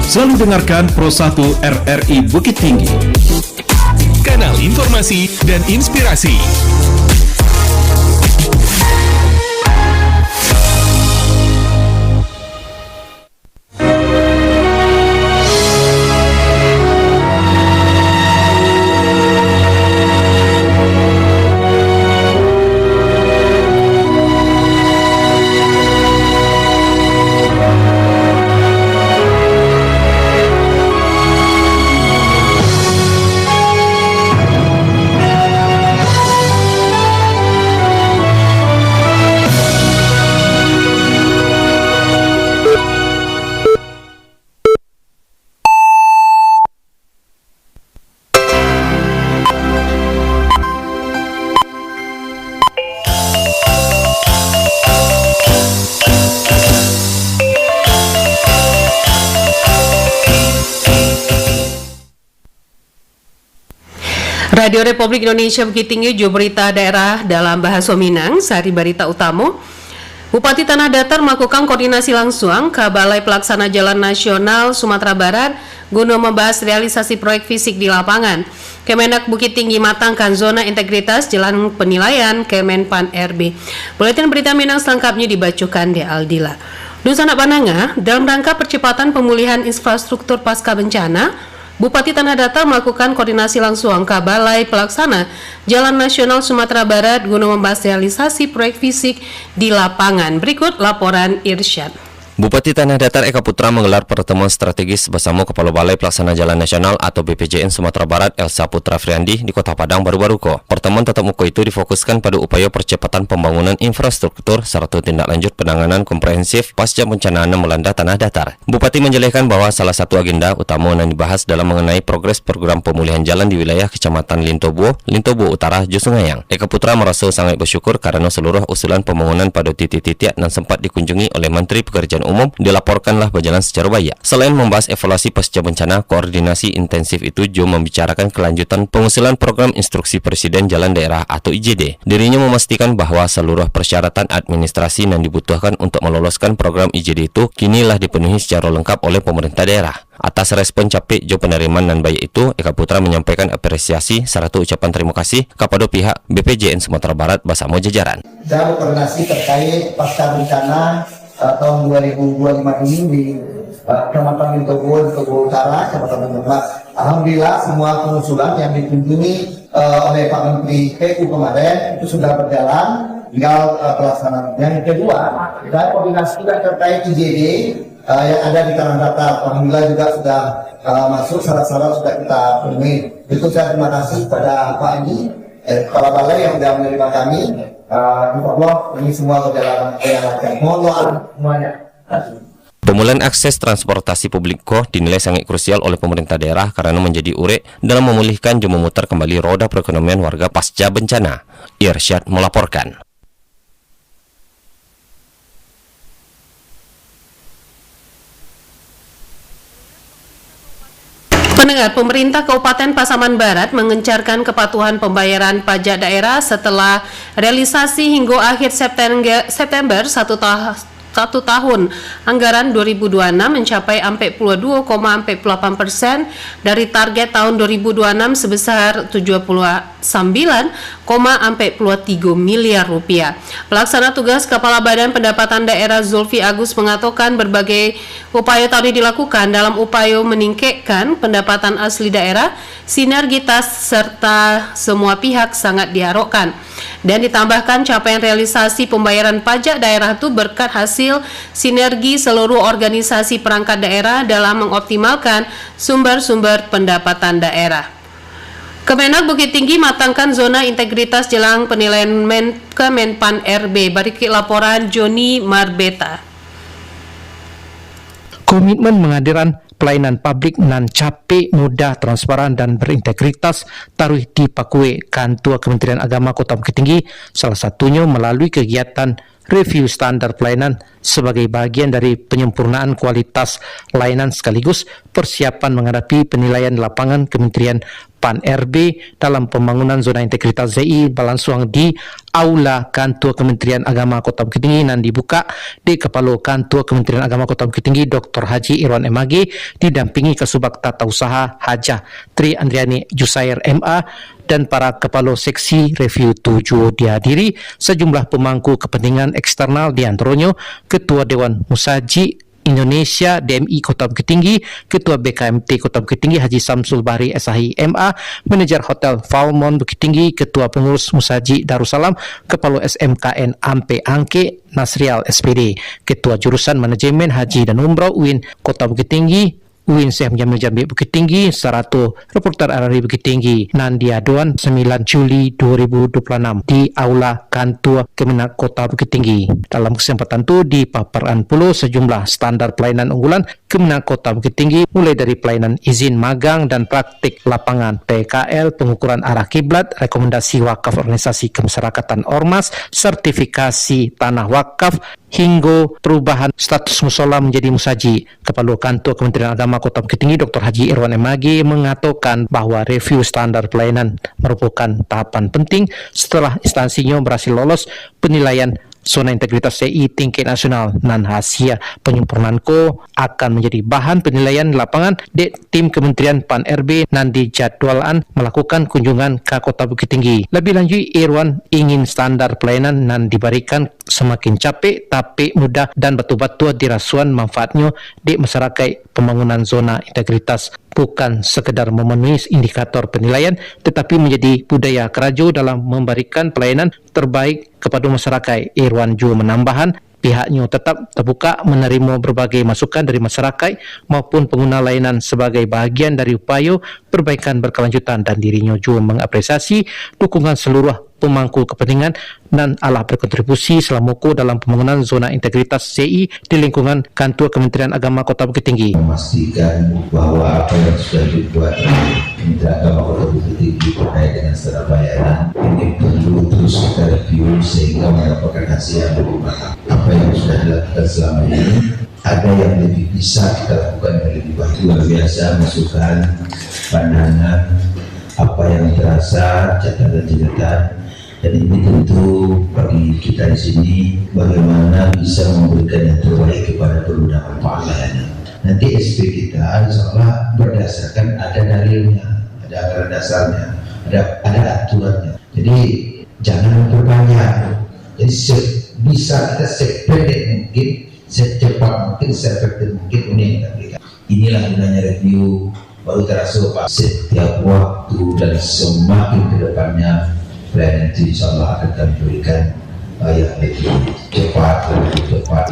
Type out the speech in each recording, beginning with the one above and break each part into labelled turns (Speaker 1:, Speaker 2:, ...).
Speaker 1: Selalu dengarkan Pro 1 RRI Bukit Tinggi.
Speaker 2: Kanal informasi dan inspirasi.
Speaker 3: Radio Republik Indonesia Bukit Tinggi, juru berita daerah dalam bahasa Minang, Sari Barita Utamo. Bupati Tanah Datar melakukan koordinasi langsung ke Balai Pelaksana Jalan Nasional Sumatera Barat guna membahas realisasi proyek fisik di lapangan. Kemenak Bukit Tinggi matangkan zona integritas jalan penilaian Kemenpan RB. Buletin berita Minang selengkapnya dibacakan di Aldila. Nusa Pananga, dalam rangka percepatan pemulihan infrastruktur pasca bencana, Bupati Tanah Datar melakukan koordinasi langsung ke Balai Pelaksana Jalan Nasional Sumatera Barat guna membahas realisasi proyek fisik di lapangan. Berikut laporan Irsyad.
Speaker 4: Bupati Tanah Datar Eka Putra menggelar pertemuan strategis bersama Kepala Balai Pelaksana Jalan Nasional atau BPJN Sumatera Barat Elsa Putra Friandi di Kota Padang baru-baru. Pertemuan tatap muka itu difokuskan pada upaya percepatan pembangunan infrastruktur serta tindak lanjut penanganan komprehensif pasca bencana yang melanda Tanah Datar. Bupati menjelaskan bahwa salah satu agenda utama yang dibahas dalam mengenai progres program pemulihan jalan di wilayah Kecamatan Lintobuo Utara, Jusungayang. Eka Putra merasa sangat bersyukur karena seluruh usulan pembangunan pada titik-titik yang sempat dikunjungi oleh Menteri Pekerjaan Umum dilaporkanlah berjalan secara baik. Selain membahas evaluasi pasca bencana, koordinasi intensif itu juga membicarakan kelanjutan pengusulan program instruksi Presiden Jalan Daerah atau IJD. Dirinya memastikan bahwa seluruh persyaratan administrasi yang dibutuhkan untuk meloloskan program IJD itu kinilah dipenuhi secara lengkap oleh pemerintah daerah. Atas respon capek jo penerimaan dan baik itu, Eka Putra menyampaikan apresiasi serta ucapan terima kasih kepada pihak BPJN Sumatera Barat bersama jajaran.
Speaker 5: Dan koordinasi terkait pasca bencana tahun 2025 ini di Kecamatan Lintobuo Utara, Kecamatan Lintobuo. Alhamdulillah semua pengusulan yang dikunjungi oleh Pak Menteri PU kemarin itu sudah berjalan, tinggal pelaksanaan. Yang kedua, kita koordinasi juga terkait IJD yang ada di Tanah Datar. Alhamdulillah juga sudah masuk, syarat-syarat sudah kita penuhi. Itu saya terima kasih pada Pak Andi, Kepala Balai yang sudah menerima kami. Insyaallah ini semua berjalan dengan lancar. Mohon doa semuanya.
Speaker 4: Pemulihan akses transportasi publik dinilai sangat krusial oleh pemerintah daerah karena menjadi urek dalam memulihkan dan memutar kembali roda perekonomian warga pasca bencana. Irsyad melaporkan.
Speaker 3: Pendengar, pemerintah Kabupaten Pasaman Barat mengencarkan kepatuhan pembayaran pajak daerah setelah realisasi hingga akhir September satu tahun anggaran 2026 mencapai 42,48% dari target tahun 2026 sebesar 79,43 miliar rupiah. Pelaksana tugas Kepala Badan Pendapatan Daerah Zulfi Agus mengatakan berbagai upaya tadi dilakukan dalam upaya meningkatkan pendapatan asli daerah, sinergitas serta semua pihak sangat diharapkan. Dan ditambahkan capaian realisasi pembayaran pajak daerah itu berkat hasil sinergi seluruh organisasi perangkat daerah dalam mengoptimalkan sumber-sumber pendapatan daerah. Kemenak Bukit Tinggi matangkan zona integritas jelang penilaian Kemenpan RB. Berikut laporan Joni Marbeta.
Speaker 6: Komitmen menghadirkan pelayanan publik nan capek, mudah, transparan dan berintegritas taruh dipakui Kantua Kementerian Agama Kota Bukit Tinggi, salah satunya melalui kegiatan review standar pelayanan sebagai bagian dari penyempurnaan kualitas layanan sekaligus persiapan menghadapi penilaian lapangan Kementerian PAN RB dalam pembangunan zona integritas ZI berlangsung di Aula Kantor Kementerian Agama Kota Bukit Tinggi dan dibuka di Kepala Kantor Kementerian Agama Kota Bukit Tinggi Dr. Haji Irwan MAG didampingi Kasubag Tata Usaha Hajah Tri Andriani Jusair MA dan para kepala seksi review 7 dihadiri sejumlah pemangku kepentingan eksternal di antaranya Ketua Dewan Musaji Indonesia DMI Kota Bukit Tinggi, Ketua BKMT Kota Bukit Tinggi Haji Samsul Bahri SAI MA, Manajer Hotel Falmon Bukit Tinggi, Ketua Pengurus Musaji Darussalam, Kepala SMKN Ampe Angke Nasrial SPD, Ketua Jurusan Manajemen Haji dan Umroh UIN Kota Bukit Tinggi, UIN Syekh Jamil Jambi Bukit Tinggi, Sarato Reporter RRI Bukit Tinggi, Nandia Doan 9 Juli 2026 di Aula Kantor Kemenak Kota Bukit Tinggi. Dalam kesempatan itu dipaparkan pula sejumlah standar pelayanan unggulan Kemenak Kota Bukit Tinggi mulai dari pelayanan izin magang dan praktik lapangan PKL, pengukuran arah kiblat, rekomendasi wakaf organisasi kemasyarakatan Ormas, sertifikasi tanah wakaf, hingga perubahan status musola menjadi musaji. Kepala Kantor Kementerian Agama Kota Bukit Tinggi Dr. Haji Irwan MAG mengatakan bahwa review standar pelayanan merupakan tahapan penting setelah instansinya berhasil lolos penilaian zona integritas CI tingkat nasional dan hasil penyempurnaan akan menjadi bahan penilaian lapangan di tim Kementerian PAN RB dan dijadwalkan melakukan kunjungan ke Kota Bukit Tinggi. Lebih lanjut, Irwan ingin standar pelayanan dan diberikan semakin capek tapi mudah dan betul-betul dirasuan manfaatnya di masyarakat pembangunan zona integritas bukan sekedar memenuhi indikator penilaian tetapi menjadi budaya kerajo dalam memberikan pelayanan terbaik kepada masyarakat. Irwan juga menambahkan pihaknya tetap terbuka menerima berbagai masukan dari masyarakat maupun pengguna layanan sebagai bahagian dari upaya perbaikan berkelanjutan dan dirinya juga mengapresiasi dukungan seluruh pemangku kepentingan dan Allah berkontribusi selama dalam pembangunan zona integritas CI di lingkungan Kantor Kementerian Agama Kota Bukit Tinggi.
Speaker 7: Memastikan bahwa apa yang sudah dibuat Kementerian Agama Kota Bukit Tinggi terkait dengan standar pelayanan ini perlu terus kita review sehingga mendapatkan hasil yang lebih baik. Apa yang sudah dilakukan selama ini ada yang lebih bisa kita lakukan yang lebih baik. Luar biasa masukan, pandangan, apa yang terasa, catatan-catatan. Dan ini tentu bagi kita di sini bagaimana bisa memberikan yang terbaik kepada pengguna pelayanan. Nanti SP kita insyaallah berdasarkan ada dalilnya, ada anggaran dasarnya, ada aturannya. Jadi jangan memperbanyak. Jadi bisa kita sependek mungkin, secepat mungkin, seefektif mungkin ini yang kita berikan. Inilah gunanya review, baru terasa Pak setiap waktu dan semakin ke depannya pelayanan itu insyaallah akan kami berikan yang lebih cepat,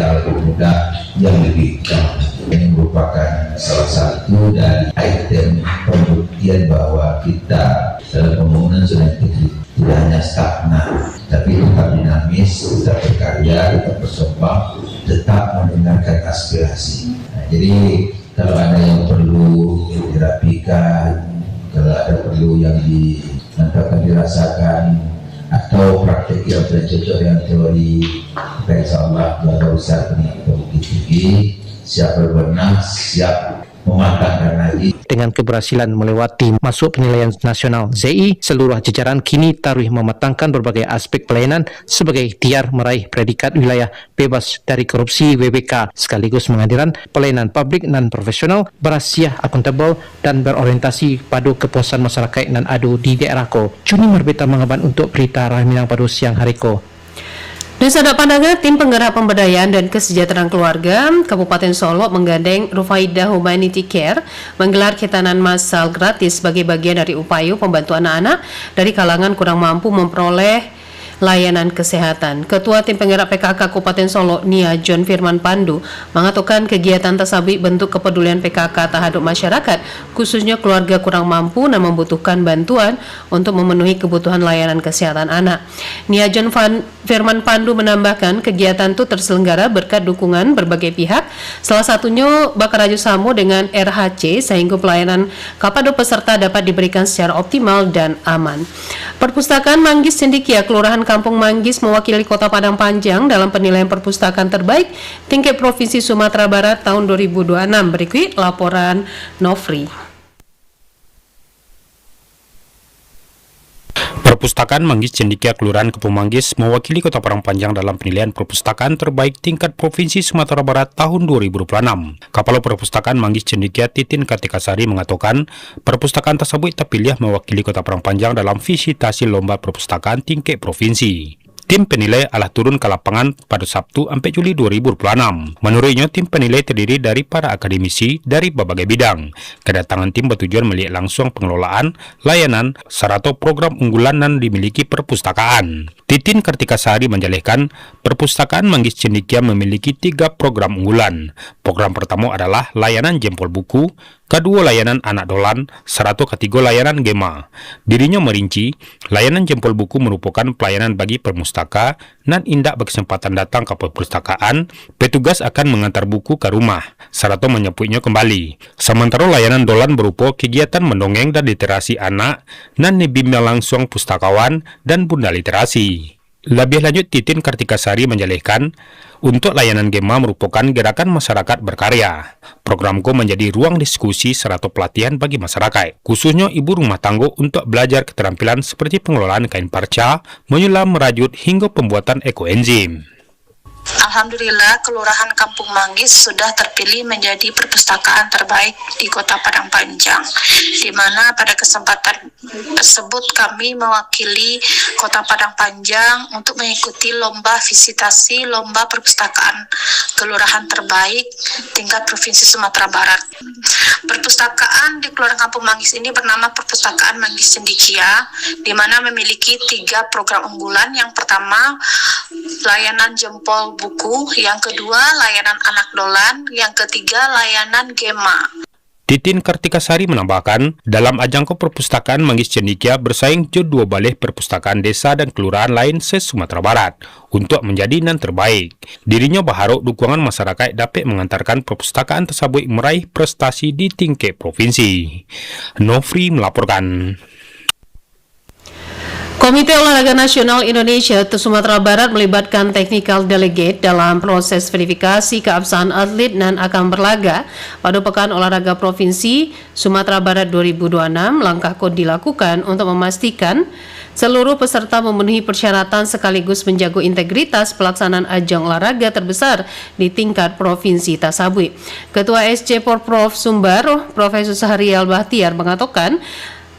Speaker 7: yang lebih mudah, yang lebih gampang. Ini merupakan salah satu dari item pembuktian bahwa kita dalam pembangunan zona integritas tidak hanya stagnan, tapi tetap dinamis, tetap berkarya, tetap berkembang, tetap mendengarkan aspirasi. Nah, jadi kalau ada yang perlu dirapikan, kalau ada perlu yang mantapkan dirasakan atau praktik yang cocok yang teori, maka insyaallah keluarga besar Kementerian Bukit Tinggi siap berbenah, siap mematangkan lagi.
Speaker 6: Dengan keberhasilan melewati masuk penilaian nasional ZI, seluruh jajaran kini taruh mematangkan berbagai aspek pelayanan sebagai ikhtiar meraih predikat wilayah bebas dari korupsi WBK, sekaligus menghadirkan pelayanan publik dan profesional, berhasiah akuntabel dan berorientasi pada kepuasan masyarakat dan adu di daerah ko. Juni Marbeta mengaban untuk berita Rahminang pada siang hari ko.
Speaker 3: Desa Pandangan, tim penggerak pemberdayaan dan kesejahteraan keluarga Kabupaten Solo menggandeng Rufaidah Humanity Care menggelar khitanan massal gratis sebagai bagian dari upaya pembantu anak-anak dari kalangan kurang mampu memperoleh layanan kesehatan. Ketua Tim Penggerak PKK Kabupaten Solo, Nia John Firman Pandu, mengatakan kegiatan tersebut bentuk kepedulian PKK terhadap masyarakat, khususnya keluarga kurang mampu dan membutuhkan bantuan untuk memenuhi kebutuhan layanan kesehatan anak. Nia John Firman Pandu menambahkan kegiatan itu terselenggara berkat dukungan berbagai pihak, salah satunya bekerja sama dengan RHC sehingga pelayanan kepada peserta dapat diberikan secara optimal dan aman. Perpustakaan Manggis Cendekia Kelurahan Kampung Manggis mewakili Kota Padang Panjang dalam penilaian perpustakaan terbaik tingkat Provinsi Sumatera Barat tahun 2026. Berikut laporan Nofri.
Speaker 8: Perpustakaan Manggis Cendekia Kelurahan Kampung Manggis mewakili Kota Padang Panjang dalam penilaian perpustakaan terbaik tingkat Provinsi Sumatera Barat tahun 2026. Kepala Perpustakaan Manggis Cendekia Titin Kartikasari mengatakan, perpustakaan tersebut terpilih mewakili Kota Padang Panjang dalam visitasi lomba perpustakaan tingkat provinsi. Tim penilai adalah turun ke lapangan pada Sabtu 4 Juli 2026. Menurutnya, tim penilai terdiri dari para akademisi dari berbagai bidang. Kedatangan tim bertujuan melihat langsung pengelolaan, layanan, serta program unggulan yang dimiliki perpustakaan. Titin Kartikasari menjelaskan, perpustakaan Manggis Cendekia memiliki 3 program unggulan. Program pertama adalah layanan jempol buku, kedua layanan anak dolan, serta ketiga layanan gema. Dirinya merinci, layanan jempol buku merupakan pelayanan bagi perpustaka dan indak berkesempatan datang ke perpustakaan, petugas akan mengantar buku ke rumah, serta menjemputnya kembali. Sementara layanan dolan berupa kegiatan mendongeng dan literasi anak, dan dibimbing langsung pustakawan dan bunda literasi. Lebih lanjut, Titin Kartikasari menjelaskan, untuk layanan Gema merupakan gerakan masyarakat berkarya. Programku menjadi ruang diskusi serta pelatihan bagi masyarakat, khususnya ibu rumah tangga untuk belajar keterampilan seperti pengelolaan kain parca, menyulam, merajut, hingga pembuatan ekoenzim.
Speaker 9: Alhamdulillah, Kelurahan Kampung Manggis sudah terpilih menjadi perpustakaan terbaik di Kota Padang Panjang, di mana pada kesempatan tersebut kami mewakili Kota Padang Panjang untuk mengikuti lomba visitasi lomba perpustakaan kelurahan terbaik tingkat Provinsi Sumatera Barat. Perpustakaan di Kelurahan Kampung Manggis ini bernama Perpustakaan Manggis Cendekia, di mana memiliki 3 program unggulan. Yang pertama, layanan jempol buku, yang kedua layanan anak dolan, yang ketiga layanan gema.
Speaker 8: Titin Kartikasari menambahkan, dalam ajang perpustakaan Manggis Cendekia bersaing ke 2 balai perpustakaan desa dan kelurahan lain se-Sumatera Barat untuk menjadi yang terbaik. Dirinya berharap dukungan masyarakat dapat mengantarkan perpustakaan tersebut meraih prestasi di tingkat provinsi. Nofri melaporkan.
Speaker 3: Komite Olahraga Nasional Indonesia atau Sumatera Barat melibatkan technical delegate dalam proses verifikasi keabsahan atlet dan akan berlaga pada Pekan Olahraga Provinsi Sumatera Barat 2026. Langkah kod dilakukan untuk memastikan seluruh peserta memenuhi persyaratan sekaligus menjaga integritas pelaksanaan ajang olahraga terbesar di tingkat provinsi tersebut. Ketua SC Porprov Sumbar, Profesor Sahrial Bahtiar mengatakan,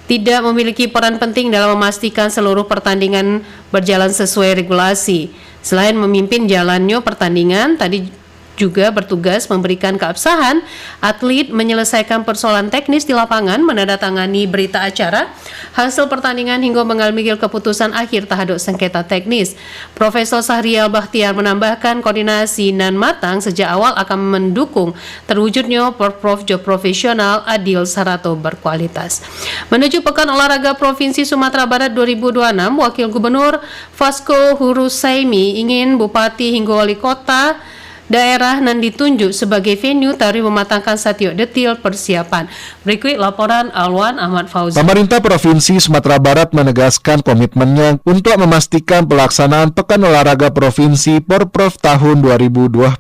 Speaker 3: tidak memiliki peran penting dalam memastikan seluruh pertandingan berjalan sesuai regulasi. Selain memimpin jalannya pertandingan, tadi juga bertugas memberikan keabsahan atlet, menyelesaikan persoalan teknis di lapangan, menandatangani berita acara, hasil pertandingan hingga mengambil keputusan akhir terhadap sengketa teknis. Profesor Sahrial Bahtiar menambahkan koordinasi nan matang sejak awal akan mendukung terwujudnya Porprov job profesional, adil, serta berkualitas. Menuju Pekan Olahraga Provinsi Sumatera Barat 2026, Wakil Gubernur Vasco Hurusaimi ingin Bupati hingga Wali Kota daerah nan ditunjuk sebagai venue tarif mematangkan setiap detil persiapan. Berikut laporan Alwan Ahmad Fauzi.
Speaker 10: Pemerintah Provinsi Sumatera Barat menegaskan komitmennya untuk memastikan pelaksanaan Pekan Olahraga Provinsi Porprov tahun 2026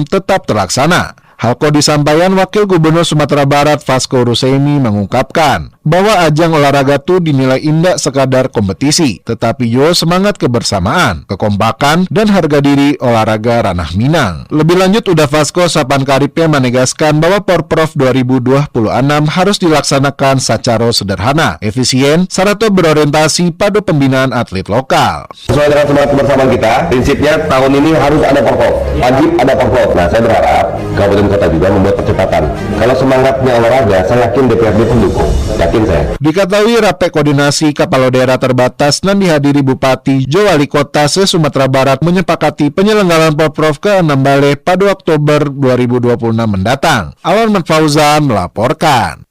Speaker 10: tetap terlaksana. Hal disampaikan Wakil Gubernur Sumatera Barat Vasco Hurusaimi mengungkapkan bahwa ajang olahraga itu dinilai indah sekadar kompetisi, tetapi juga semangat kebersamaan, kekompakan, dan harga diri olahraga ranah Minang. Lebih lanjut, udah Vasco Sapan Karipnya menegaskan bahwa Porprov 2026 harus dilaksanakan secara sederhana, efisien, serta berorientasi pada pembinaan atlet lokal.
Speaker 11: Sesuai dengan semangat kebersamaan kita, prinsipnya tahun ini harus ada Porprov, wajib ada Porprov. Nah, saya berharap Kabupaten Kota juga membuat percepatan. Kalau semangatnya olahraga, saya yakin DPRD pendukung. Yakin saya.
Speaker 10: Diketahui rapat koordinasi kepala daerah terbatas dan dihadiri Bupati Jo Wali Kota se-Sumatera Barat menyepakati penyelenggaraan Porprov ke-6 balai pada Oktober 2026 mendatang. Alwan Ahmad Fauzan melaporkan.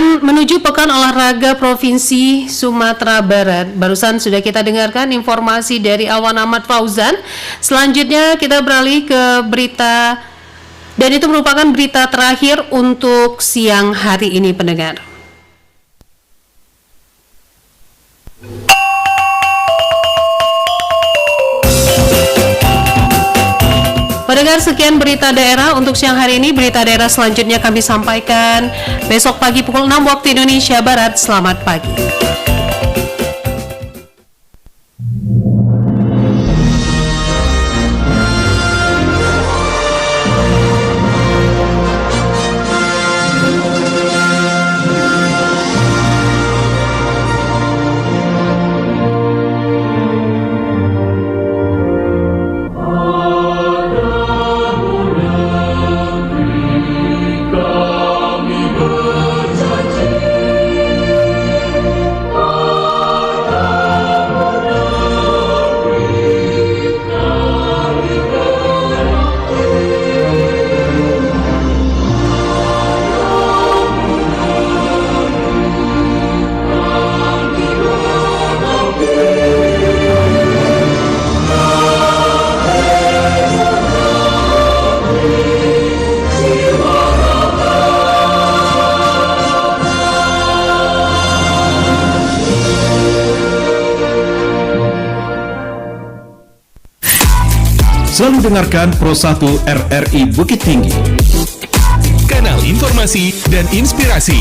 Speaker 3: Menuju Pekan Olahraga Provinsi Sumatera Barat. Barusan sudah kita dengarkan informasi dari Alwan Ahmad Fauzan. Selanjutnya kita beralih ke berita, dan itu merupakan berita terakhir untuk siang hari ini, pendengar. Pendengar sekian berita daerah untuk siang hari ini. Berita daerah selanjutnya kami sampaikan besok pagi pukul 6 waktu Indonesia Barat. Selamat pagi.
Speaker 1: Selalu dengarkan Pro 1 RRI Bukit Tinggi.
Speaker 2: Kanal informasi dan inspirasi.